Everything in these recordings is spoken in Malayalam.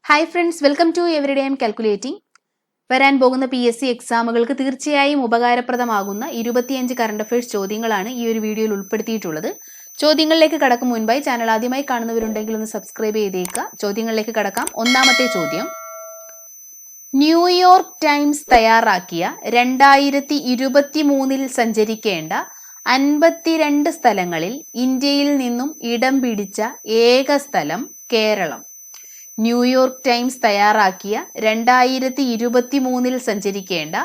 Hi friends, welcome to everyday I'm calculating. വരാൻ പോകുന്ന PSC എക്സാമുകൾക്ക് തീർച്ചയായും ഉപകാരപ്രദമാകുന്ന 25 കറണ്ട് അഫയേഴ്സ് ചോദ്യങ്ങളാണ് ഈ ഒരു വീഡിയോയിൽ ഉൾപ്പെടുത്തിയിട്ടുള്ളത്. ചോദ്യങ്ങളിലേക്ക് കടക്കും മുൻപായി ചാനൽ ആദ്യമായി കാണുന്നവരുണ്ടെങ്കിൽ ഒന്ന് സബ്സ്ക്രൈബ് ചെയ്തേക്കുക. ചോദ്യങ്ങളിലേക്ക് കടക്കാം. ഒന്നാമത്തെ ചോദ്യം, ന്യൂയോർക്ക് ടൈംസ് തയ്യാറാക്കിയ 2023 സഞ്ചരിക്കേണ്ട 52 സ്ഥലങ്ങളിൽ ഇന്ത്യയിൽ നിന്നും ഇടം പിടിച്ച ഏക സ്ഥലം കേരളം. ന്യൂയോർക്ക് ടൈംസ് തയ്യാറാക്കിയ 2023 സഞ്ചരിക്കേണ്ട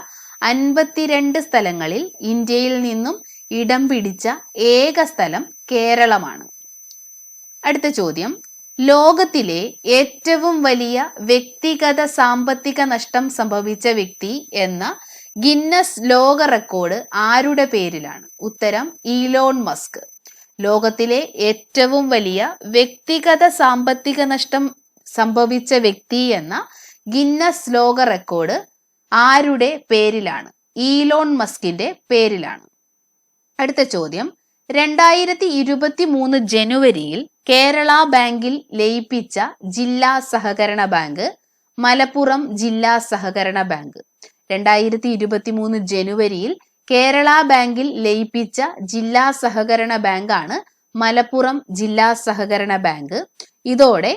52 സ്ഥലങ്ങളിൽ ഇന്ത്യയിൽ നിന്നും ഇടം പിടിച്ച ഏക സ്ഥലം കേരളമാണ്. അടുത്ത ചോദ്യം, ലോകത്തിലെ ഏറ്റവും വലിയ വ്യക്തിഗത സാമ്പത്തിക നഷ്ടം സംഭവിച്ച വ്യക്തി എന്ന ഗിന്നസ് ലോക റെക്കോർഡ് ആരുടെ പേരിലാണ്? ഉത്തരം ഈലോൺ മസ്ക്. ലോകത്തിലെ ഏറ്റവും വലിയ വ്യക്തിഗത സാമ്പത്തിക നഷ്ടം സംഭവിച്ച വ്യക്തി എന്ന ഗിന്നസ് ലോക റെക്കോർഡ് ആരുടെ പേരിലാണ്? ഈലോൺ മസ്കിന്റെ പേരിലാണ്. അടുത്ത ചോദ്യം, 2023 ജനുവരിയിൽ കേരള ബാങ്കിൽ ലയിപ്പിച്ച ജില്ലാ സഹകരണ ബാങ്ക് മലപ്പുറം ജില്ലാ സഹകരണ ബാങ്ക്. 2023 ജനുവരിയിൽ കേരള ബാങ്കിൽ ലയിപ്പിച്ച ജില്ലാ സഹകരണ ബാങ്കാണ് മലപ്പുറം ജില്ലാ സഹകരണ ബാങ്ക്. ഇതോടെ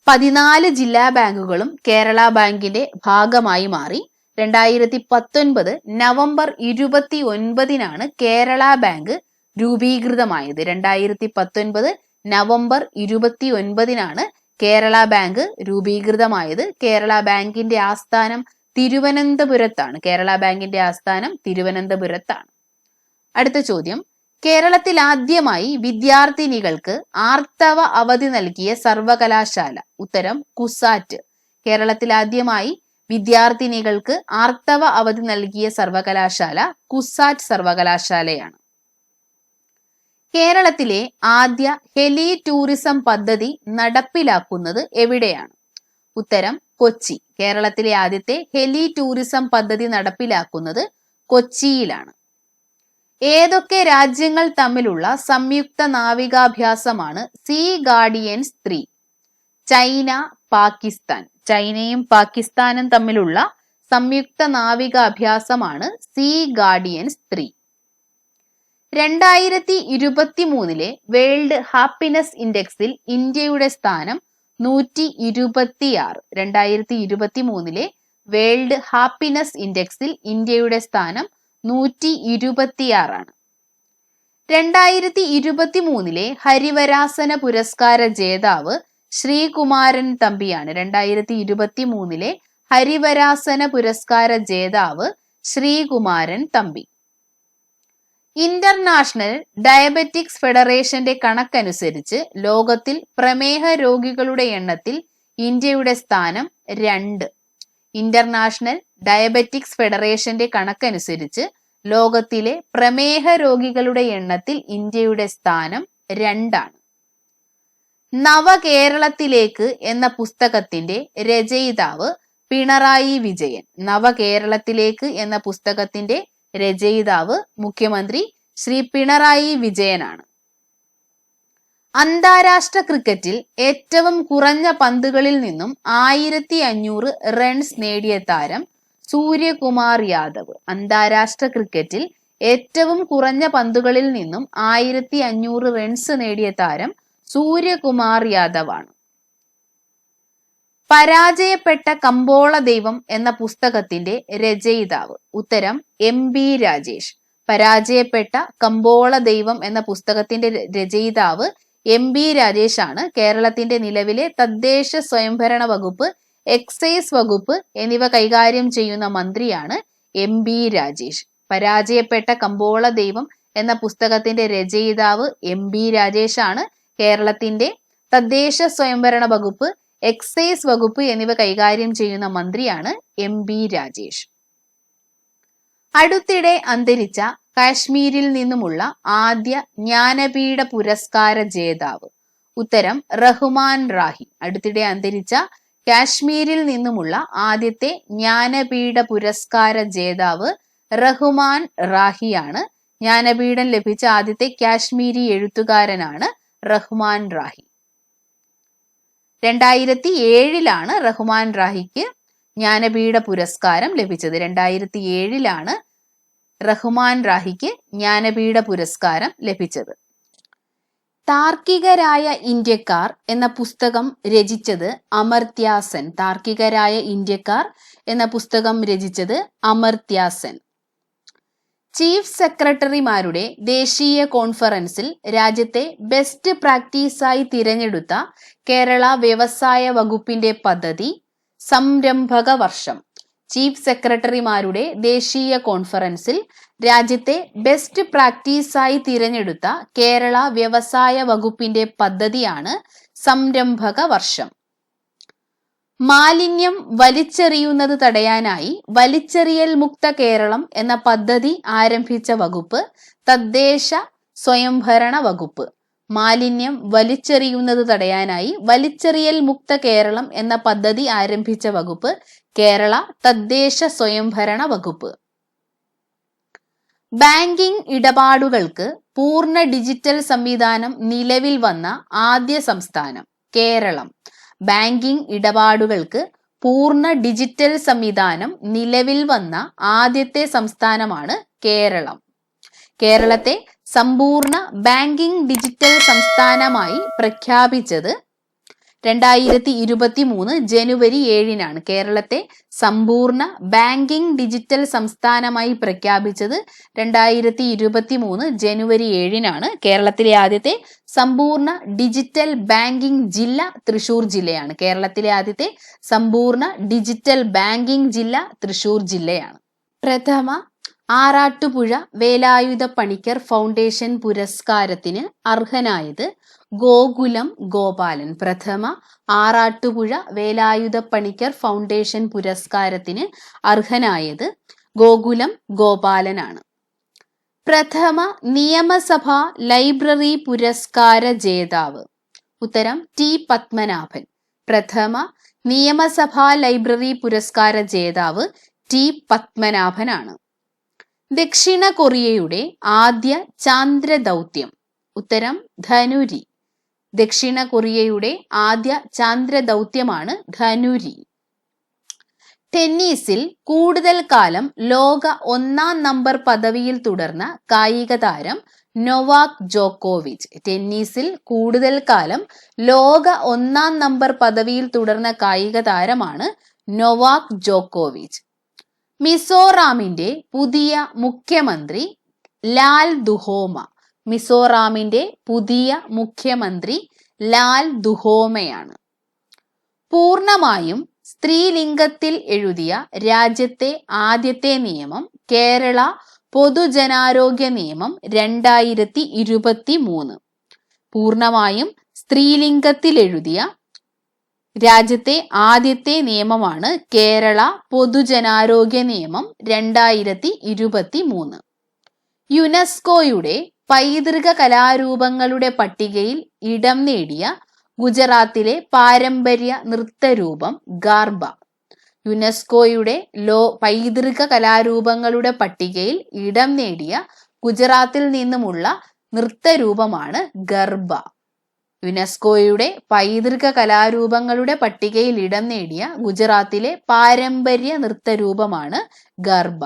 14 ജില്ലാ ബാങ്കുകളും കേരള ബാങ്കിന്റെ ഭാഗമായി മാറി. 2019 നവംബർ 29 കേരള ബാങ്ക് രൂപീകൃതമായത്. 2019 നവംബർ 29 കേരള ബാങ്ക് രൂപീകൃതമായത്. കേരള ബാങ്കിന്റെ ആസ്ഥാനം തിരുവനന്തപുരത്താണ്. കേരള ബാങ്കിന്റെ ആസ്ഥാനം തിരുവനന്തപുരത്താണ്. അടുത്ത ചോദ്യം, കേരളത്തിൽ ആദ്യമായി വിദ്യാർത്ഥിനികൾക്ക് ആർത്തവ അവധി നൽകിയ സർവകലാശാല? ഉത്തരം കുസാറ്റ്. കേരളത്തിൽ ആദ്യമായി വിദ്യാർത്ഥിനികൾക്ക് ആർത്തവ അവധി നൽകിയ സർവകലാശാല കുസാറ്റ് സർവകലാശാലയാണ്. കേരളത്തിലെ ആദ്യ ഹെലി ടൂറിസം പദ്ധതി നടപ്പിലാക്കുന്നത് എവിടെയാണ്? ഉത്തരം കൊച്ചി. കേരളത്തിലെ ആദ്യത്തെ ഹെലി ടൂറിസം പദ്ധതി നടപ്പിലാക്കുന്നത് കൊച്ചിയിലാണ്. ഏതൊക്കെ രാജ്യങ്ങൾ തമ്മിലുള്ള സംയുക്ത നാവികാഭ്യാസമാണ് സീ ഗാർഡിയൻസ് 3? ചൈന, പാകിസ്ഥാൻ. ചൈനയും പാകിസ്ഥാനും തമ്മിലുള്ള സംയുക്ത നാവികാഭ്യാസമാണ് സീ ഗാർഡിയൻസ് 3. 2023 വേൾഡ് ഹാപ്പിനെസ് ഇൻഡെക്സിൽ ഇന്ത്യയുടെ സ്ഥാനം 126. 2023 വേൾഡ് ഹാപ്പിനെസ് ഇൻഡെക്സിൽ ഇന്ത്യയുടെ സ്ഥാനം 126. 2023 ഹരിവരാസന പുരസ്കാര ജേതാവ് ശ്രീകുമാരൻ തമ്പിയാണ്. 2023 ഹരിവരാസന പുരസ്കാര ജേതാവ് ശ്രീകുമാരൻ തമ്പി. ഇന്റർനാഷണൽ ഡയബറ്റിക്സ് ഫെഡറേഷന്റെ കണക്കനുസരിച്ച് ലോകത്തിൽ പ്രമേഹ രോഗികളുടെ എണ്ണത്തിൽ ഇന്ത്യയുടെ സ്ഥാനം 2. ഇന്റർനാഷണൽ ഡയബറ്റിക്സ് ഫെഡറേഷന്റെ കണക്കനുസരിച്ച് ലോകത്തിലെ പ്രമേഹ രോഗികളുടെ എണ്ണത്തിൽ ഇന്ത്യയുടെ സ്ഥാനം 2. നവകേരളത്തിലേക്ക് എന്ന പുസ്തകത്തിന്റെ രചയിതാവ് പിണറായി വിജയൻ. നവകേരളത്തിലേക്ക് എന്ന പുസ്തകത്തിന്റെ രചയിതാവ് മുഖ്യമന്ത്രി ശ്രീ പിണറായി വിജയനാണ്. അന്താരാഷ്ട്ര ക്രിക്കറ്റിൽ ഏറ്റവും കുറഞ്ഞ പന്തുകളിൽ നിന്നും 1500 റൺസ് നേടിയ താരം സൂര്യകുമാർ യാദവ്. അന്താരാഷ്ട്ര ക്രിക്കറ്റിൽ ഏറ്റവും കുറഞ്ഞ പന്തുകളിൽ നിന്നും 1500 റൺസ് നേടിയ താരം സൂര്യകുമാർ യാദവ് ആണ്. പരാജയപ്പെട്ട കമ്പോള ദൈവം എന്ന പുസ്തകത്തിന്റെ രചയിതാവ്? ഉത്തരം MB രാജേഷ്. പരാജയപ്പെട്ട കമ്പോള ദൈവം എന്ന പുസ്തകത്തിന്റെ രചയിതാവ് MB രാജേഷ് ആണ്. കേരളത്തിന്റെ നിലവിലെ തദ്ദേശ സ്വയംഭരണ വകുപ്പ്, എക്സൈസ് വകുപ്പ് എന്നിവ കൈകാര്യം ചെയ്യുന്ന മന്ത്രിയാണ് MB രാജേഷ്. പരാജയപ്പെട്ട കമ്പോള ദൈവം എന്ന പുസ്തകത്തിന്റെ രചയിതാവ് MB രാജേഷ് ആണ്. കേരളത്തിന്റെ തദ്ദേശ സ്വയംഭരണ വകുപ്പ്, എക്സൈസ് വകുപ്പ് എന്നിവ കൈകാര്യം ചെയ്യുന്ന മന്ത്രിയാണ് MB രാജേഷ്. അടുത്തിടെ അന്തരിച്ച കാശ്മീരിൽ നിന്നുമുള്ള ആദ്യ ജ്ഞാനപീഠ പുരസ്കാര ജേതാവ്? ഉത്തരം റഹ്മാൻ റാഹി. അടുത്തിടെ അന്തരിച്ച കാശ്മീരിൽ നിന്നുമുള്ള ആദ്യത്തെ ജ്ഞാനപീഠ പുരസ്കാര ജേതാവ് റഹ്മാൻ റാഹിയാണ്. ജ്ഞാനപീഠം ലഭിച്ച ആദ്യത്തെ കാശ്മീരി എഴുത്തുകാരനാണ് റഹ്മാൻ റാഹി. 2007 റഹ്മാൻ രാഹിക്ക് ജ്ഞാനപീഠ പുരസ്കാരം ലഭിച്ചത്. 2007 റഹ്മാൻ രാഹിക്ക് ജ്ഞാനപീഠ പുരസ്കാരം ലഭിച്ചത്. താർക്കികരായ ഇന്ത്യക്കാർ എന്ന പുസ്തകം രചിച്ചത് അമർത്യ സെൻ. താർക്കികരായ ഇന്ത്യക്കാർ എന്ന പുസ്തകം രചിച്ചത് അമർത്യ സെൻ. ചീഫ് സെക്രട്ടറിമാരുടെ ദേശീയ കോൺഫറൻസിൽ രാജ്യത്തെ ബെസ്റ്റ് പ്രാക്ടീസായി തിരഞ്ഞെടുത്ത കേരള വ്യവസായ വകുപ്പിന്റെ പദ്ധതി സംരംഭക വർഷം. ചീഫ് സെക്രട്ടറിമാരുടെ ദേശീയ കോൺഫറൻസിൽ രാജ്യത്തെ ബെസ്റ്റ് പ്രാക്ടീസായി തിരഞ്ഞെടുത്ത കേരള വ്യവസായ വകുപ്പിന്റെ പദ്ധതിയാണ് സംരംഭക വർഷം. മാലിന്യം വലിച്ചെറിയുന്നത് തടയാനായി വലിച്ചെറിയൽ മുക്ത കേരളം എന്ന പദ്ധതി ആരംഭിച്ച വകുപ്പ് തദ്ദേശ സ്വയംഭരണ വകുപ്പ്. മാലിന്യം വലിച്ചെറിയുന്നത് തടയാനായി വലിച്ചെറിയൽ മുക്ത കേരളം എന്ന പദ്ധതി ആരംഭിച്ച വകുപ്പ് കേരള തദ്ദേശ സ്വയംഭരണ വകുപ്പ്. ബാങ്കിംഗ് ഇടപാടുകൾക്ക് പൂർണ്ണ ഡിജിറ്റൽ സംവിധാനം നിലവിൽ വന്ന ആദ്യ സംസ്ഥാനം കേരളം. ബാങ്കിംഗ് ഇടപാടുകൾക്ക് പൂർണ്ണ ഡിജിറ്റൽ സംവിധാനം നിലവിൽ വന്ന ആദ്യത്തെ സംസ്ഥാനമാണ് കേരളം. കേരളത്തെ സമ്പൂർണ്ണ ബാങ്കിംഗ് ഡിജിറ്റൽ സംസ്ഥാനമായി പ്രഖ്യാപിച്ചത് 2023 ജനുവരി 7 കേരളത്തെ സമ്പൂർണ്ണ ബാങ്കിംഗ് ഡിജിറ്റൽ സംസ്ഥാനമായി പ്രഖ്യാപിച്ചത് 2023 ജനുവരി 7 കേരളത്തിലെ ആദ്യത്തെ സമ്പൂർണ്ണ ഡിജിറ്റൽ ബാങ്കിംഗ് ജില്ല തൃശൂർ ജില്ലയാണ്. കേരളത്തിലെ ആദ്യത്തെ സമ്പൂർണ്ണ ഡിജിറ്റൽ ബാങ്കിംഗ് ജില്ല തൃശൂർ ജില്ലയാണ്. പ്രഥമ ആറാട്ടുപുഴ വേലായുധ പണിക്കർ ഫൗണ്ടേഷൻ പുരസ്കാരത്തിന് അർഹനായത് ഗോകുലം ഗോപാലൻ. പ്രഥമ ആറാട്ടുപുഴ വേലായുധ പണിക്കർ ഫൗണ്ടേഷൻ പുരസ്കാരത്തിന് അർഹനായത് ഗോകുലം ഗോപാലനാണ്. പ്രഥമ നിയമസഭാ ലൈബ്രറി പുരസ്കാര ജേതാവ്. ഉത്തരം ടി പത്മനാഭൻ. പ്രഥമ നിയമസഭാ ലൈബ്രറി പുരസ്കാര ജേതാവ് ടി പത്മനാഭനാണ്. ദക്ഷിണ കൊറിയയുടെ ആദ്യ ചാന്ദ്രദൗത്യം. ഉത്തരം ധനുരി. ദക്ഷിണ കൊറിയയുടെ ആദ്യ ചാന്ദ്രദൗത്യമാണ് ധനുരി. ടെന്നീസിൽ കൂടുതൽ കാലം ലോക 1-ാം നമ്പർ പദവിയിൽ തുടർന്ന കായിക താരം നൊവാക് ജോക്കോവിച്ച്. ടെന്നീസിൽ കൂടുതൽ കാലം ലോക 1-ാം നമ്പർ പദവിയിൽ തുടർന്ന കായിക താരമാണ് നൊവാക് ജോക്കോവിച്ച്. മിസോറാമിന്റെ പുതിയ മുഖ്യമന്ത്രി ലാൽ ദുഹോമ. മിസോറാമിന്റെ പുതിയ മുഖ്യമന്ത്രി ലാൽ ദുഹോമയാണ്. പൂർണ്ണമായും സ്ത്രീലിംഗത്തിൽ എഴുതിയ രാജ്യത്തെ ആദ്യത്തെ നിയമം കേരള പൊതുജനാരോഗ്യ നിയമം 2023. പൂർണ്ണമായും സ്ത്രീലിംഗത്തിൽ എഴുതിയ രാജ്യത്തെ ആദ്യത്തെ നിയമമാണ് കേരള പൊതുജനാരോഗ്യ നിയമം 2023. യുനെസ്കോയുടെ പൈതൃക കലാരൂപങ്ങളുടെ പട്ടികയിൽ ഇടം നേടിയ ഗുജറാത്തിലെ പാരമ്പര്യ നൃത്തരൂപം ഗാർബ. യുനെസ്കോയുടെ പൈതൃക കലാരൂപങ്ങളുടെ പട്ടികയിൽ ഇടം നേടിയ ഗുജറാത്തിൽ നിന്നുമുള്ള നൃത്തരൂപമാണ് ഗർബ. യുനെസ്കോയുടെ പൈതൃക കലാരൂപങ്ങളുടെ പട്ടികയിൽ ഇടം നേടിയ ഗുജറാത്തിലെ പാരമ്പര്യ നൃത്തരൂപമാണ് ഗർബ.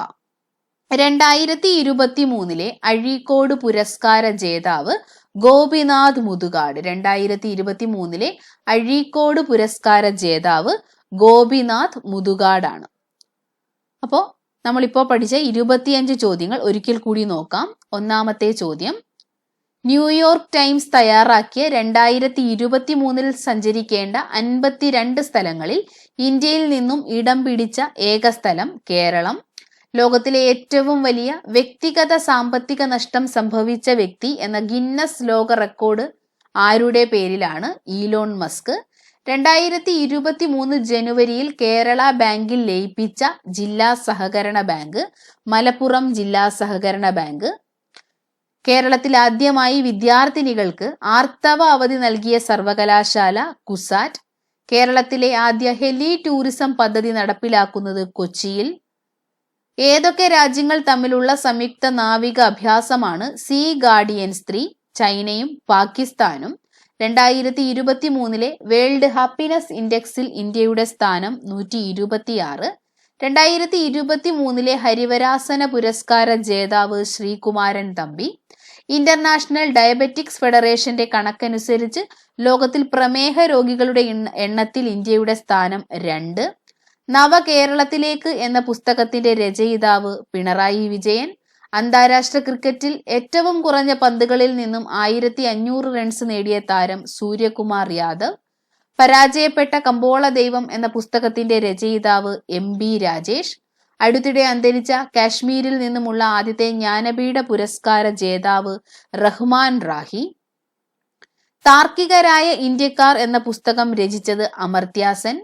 2023 അഴീക്കോട് പുരസ്കാര ജേതാവ് ഗോപിനാഥ് മുതുകാട്. 2023 അഴീക്കോട് പുരസ്കാര ജേതാവ് ഗോപിനാഥ് മുതുകാടാണ്. അപ്പോൾ നമ്മളിപ്പോൾ പഠിച്ച 25 ചോദ്യങ്ങൾ ഒരിക്കൽ കൂടി നോക്കാം. ഒന്നാമത്തെ ചോദ്യം, ന്യൂയോർക്ക് ടൈംസ് തയ്യാറാക്കിയ 2023 സഞ്ചരിക്കേണ്ട 52 സ്ഥലങ്ങളിൽ ഇന്ത്യയിൽ നിന്നും ഇടം പിടിച്ച ഏക സ്ഥലം കേരളം. ലോകത്തിലെ ഏറ്റവും വലിയ വ്യക്തിഗത സാമ്പത്തിക നഷ്ടം സംഭവിച്ച വ്യക്തി എന്ന ഗിന്നസ് ലോക റെക്കോർഡ് ആരുടെ പേരിലാണ്? Elon Musk. 2023 ജനുവരിയിൽ കേരള ബാങ്കിൽ ലയിപ്പിച്ച ജില്ലാ സഹകരണ ബാങ്ക് മലപ്പുറം ജില്ലാ സഹകരണ ബാങ്ക്. കേരളത്തിൽ ആദ്യമായി വിദ്യാർത്ഥിനികൾക്ക് ആർത്തവ അവധി നൽകിയ സർവകലാശാല കുസാറ്റ്. കേരളത്തിലെ ആദ്യ ഹെലി ടൂറിസം പദ്ധതി നടപ്പിലാക്കുന്നത് കൊച്ചിയിൽ. ഏതൊക്കെ രാജ്യങ്ങൾ തമ്മിലുള്ള സംയുക്ത നാവിക അഭ്യാസമാണ് സീ ഗാർഡിയൻസ് 3? ചൈനയും പാകിസ്ഥാനും. 2023 വേൾഡ് ഹാപ്പിനെസ് ഇൻഡെക്സിൽ ഇന്ത്യയുടെ സ്ഥാനം 126. 2023 ഹരിവരാസന പുരസ്കാര ജേതാവ് ശ്രീകുമാരൻ തമ്പി. ഇന്റർനാഷണൽ ഡയബറ്റിക്സ് ഫെഡറേഷന്റെ കണക്കനുസരിച്ച് ലോകത്തിൽ പ്രമേഹ രോഗികളുടെ എണ്ണത്തിൽ ഇന്ത്യയുടെ സ്ഥാനം 2. നവകേരളത്തിലേക്ക് എന്ന പുസ്തകത്തിന്റെ രചയിതാവ് പിണറായി വിജയൻ. അന്താരാഷ്ട്ര ക്രിക്കറ്റിൽ ഏറ്റവും കുറഞ്ഞ പന്തുകളിൽ നിന്നും 1500 റൺസ് നേടിയ താരം സൂര്യകുമാർ യാദവ്. പരാജയപ്പെട്ട കമ്പോള ദൈവം എന്ന പുസ്തകത്തിന്റെ രചയിതാവ് MB രാജേഷ്. അടുത്തിടെ അന്തരിച്ച കാശ്മീരിൽ നിന്നുമുള്ള ആദ്യത്തെ ജ്ഞാനപീഠ പുരസ്കാര ജേതാവ് റഹ്മാൻ റാഹി. താർക്കികരായ ഇന്ത്യക്കാർ എന്ന പുസ്തകം രചിച്ചത് അമർത്യ സെൻ.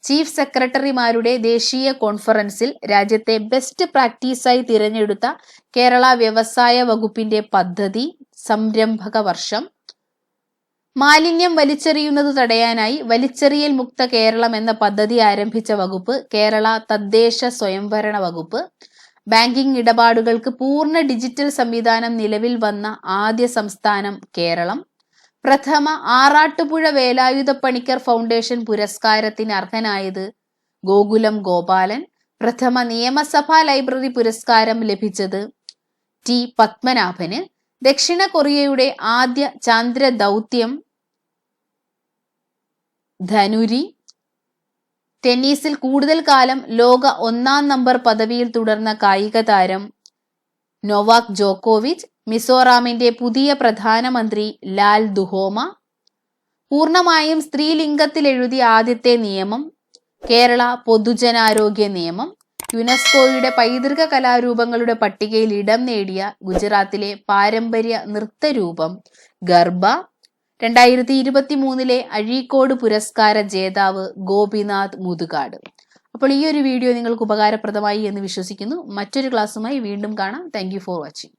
ചീഫ് സെക്രട്ടറിമാരുടെ ദേശീയ കോൺഫറൻസിൽ രാജ്യത്തെ ബെസ്റ്റ് പ്രാക്ടീസായി തിരഞ്ഞെടുത്ത കേരള വ്യവസായ വകുപ്പിന്റെ പദ്ധതി സംരംഭക വർഷം. മാലിന്യം വലിച്ചെറിയുന്നത് തടയാനായി വലിച്ചെറിയൽ മുക്ത കേരളം എന്ന പദ്ധതി ആരംഭിച്ച വകുപ്പ് കേരള തദ്ദേശ സ്വയംഭരണ വകുപ്പ്. ബാങ്കിംഗ് ഇടപാടുകൾക്ക് പൂർണ്ണ ഡിജിറ്റൽ സംവിധാനം നിലവിൽ വന്ന ആദ്യ സംസ്ഥാനം കേരളം. പ്രഥമ ആറാട്ടുപുഴ വേലായുധ പണിക്കർ ഫൗണ്ടേഷൻ പുരസ്കാരത്തിന് അർഹനായത് ഗോകുലം ഗോപാലൻ. പ്രഥമ നിയമസഭാ ലൈബ്രറി പുരസ്കാരം ലഭിച്ചത് T പത്മനാഭന്. ദക്ഷിണ കൊറിയയുടെ ആദ്യ ചാന്ദ്ര ദൗത്യം ധനുരി. ടെന്നീസിൽ കൂടുതൽ കാലം ലോക 1-ാം നമ്പർ പദവിയിൽ തുടർന്ന കായിക താരം നൊവാക് ജോക്കോവിച്ച്. മിസോറാമിന്റെ പുതിയ പ്രധാനമന്ത്രി ലാൽ ദുഹോമ. പൂർണ്ണമായും സ്ത്രീലിംഗത്തിൽ എഴുതിയ ആദ്യത്തെ നിയമം കേരള പൊതുജനാരോഗ്യ നിയമം. യുനെസ്കോയുടെ പൈതൃക കലാരൂപങ്ങളുടെ പട്ടികയിൽ ഇടം നേടിയ ഗുജറാത്തിലെ പാരമ്പര്യ നൃത്തരൂപം ഗർഭ. 2023 അഴീക്കോട് പുരസ്കാര ജേതാവ് ഗോപിനാഥ് മുതുകാട്. അപ്പോൾ ഈ ഒരു വീഡിയോ നിങ്ങൾക്ക് ഉപകാരപ്രദമായി എന്ന് വിശ്വസിക്കുന്നു. മറ്റൊരു ക്ലാസ്സുമായി വീണ്ടും കാണാം. Thank you for watching.